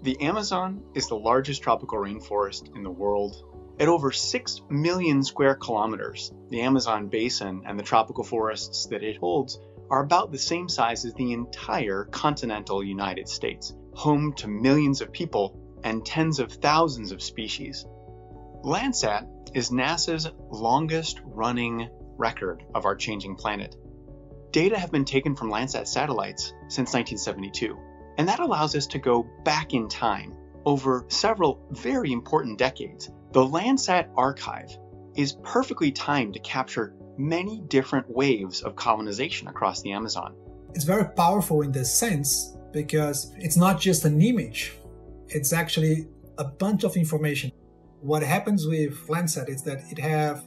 The Amazon is the largest tropical rainforest in the world. At over 6 million square kilometers, the Amazon basin and the tropical forests that it holds are about the same size as the entire continental United States, home to millions of people and tens of thousands of species. Landsat is NASA's longest-running record of our changing planet. Data have been taken from Landsat satellites since 1972, and that allows us to go back in time over several very important decades. The Landsat archive is perfectly timed to capture many different waves of colonization across the Amazon. It's very powerful in this sense because it's not just an image, it's actually a bunch of information. What happens with Landsat is that it have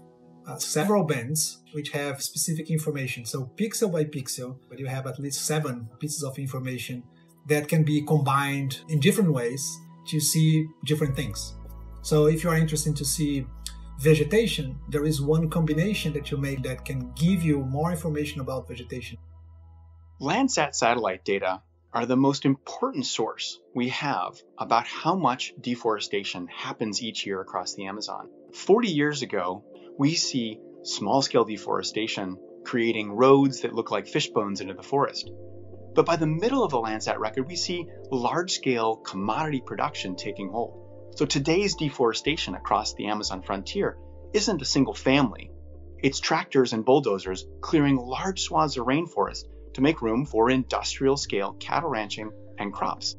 several bands which have specific information. So pixel by pixel, but you have at least 7 pieces of information that can be combined in different ways to see different things. So if you are interested to see vegetation, there is one combination that you make that can give you more information about vegetation. Landsat satellite data are the most important source we have about how much deforestation happens each year across the Amazon. 40 years ago, we see small-scale deforestation creating roads that look like fish bones into the forest. But by the middle of the Landsat record, we see large-scale commodity production taking hold. So today's deforestation across the Amazon frontier isn't a single family. It's tractors and bulldozers clearing large swaths of rainforest to make room for industrial-scale cattle ranching and crops.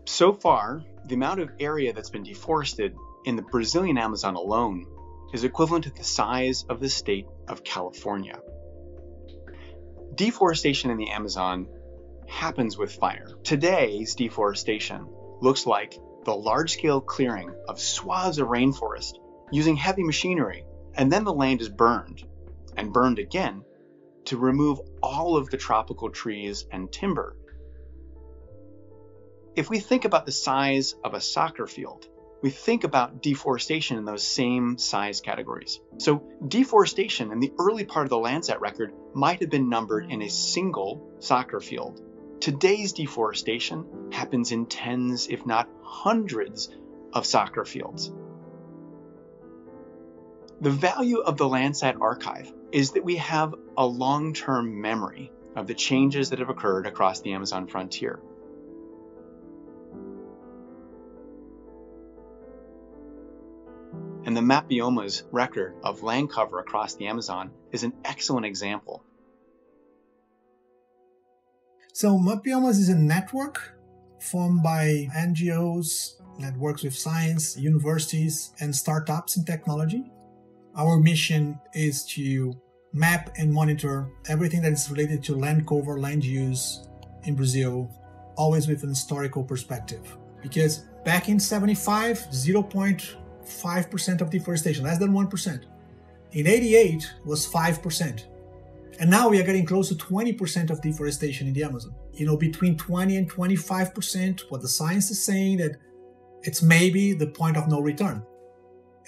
So far, the amount of area that's been deforested in the Brazilian Amazon alone is equivalent to the size of the state of California. Deforestation in the Amazon happens with fire. Today's deforestation looks like the large-scale clearing of swaths of rainforest using heavy machinery, and then the land is burned, and burned again, to remove all of the tropical trees and timber. If we think about the size of a soccer field, we think about deforestation in those same size categories. So deforestation in the early part of the Landsat record might have been numbered in a single soccer field. Today's deforestation happens in tens, if not hundreds, of soccer fields. The value of the Landsat archive is that we have a long-term memory of the changes that have occurred across the Amazon frontier. And the Mapbioma's record of land cover across the Amazon is an excellent example. So Mapbiomas is a network formed by NGOs that works with science, universities, and startups in technology. Our mission is to map and monitor everything that is related to land cover, land use in Brazil, always with an historical perspective. Because back in 75, 0.5% of deforestation, less than 1%. In 88 was 5%. And now we are getting close to 20% of deforestation in the Amazon. Between 20 and 25%, what the science is saying that it's maybe the point of no return.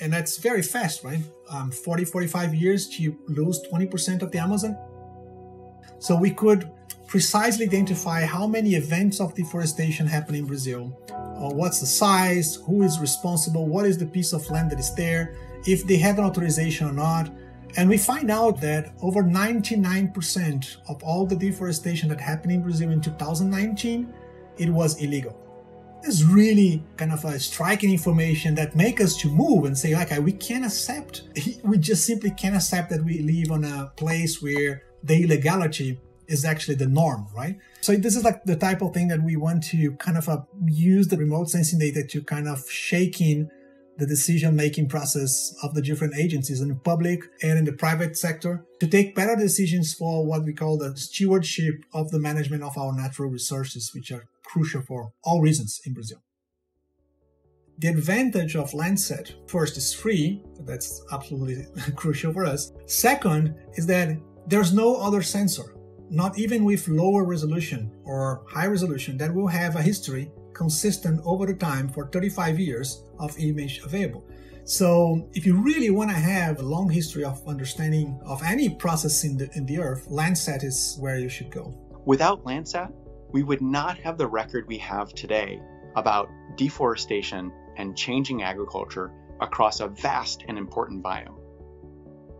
And that's very fast, right? 40, 45 years to lose 20% of the Amazon. So we could precisely identify how many events of deforestation happen in Brazil, or what's the size, who is responsible, what is the piece of land that is there, if they have an authorization or not. And we find out that over 99% of all the deforestation that happened in Brazil in 2019, it was illegal. It's really kind of a striking information that make us to move and say, okay, we just simply can't accept that we live on a place where the illegality is actually the norm, right? So this is like the type of thing that we want to kind of use the remote sensing data to kind of shake in the decision-making process of the different agencies in the public and in the private sector to take better decisions for what we call the stewardship of the management of our natural resources, which are crucial for all reasons in Brazil. The advantage of Landsat, first, is free. That's absolutely crucial for us. Second is that there's no other sensor, not even with lower resolution or high resolution, that will have a history consistent over the time for 35 years of image available. So if you really want to have a long history of understanding of any process in the Earth, Landsat is where you should go. Without Landsat, we would not have the record we have today about deforestation and changing agriculture across a vast and important biome.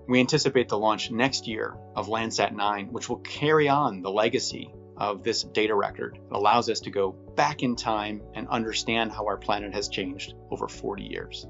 We anticipate the launch next year of Landsat 9, which will carry on the legacy of this data record. It allows us to go back in time and understand how our planet has changed over 40 years.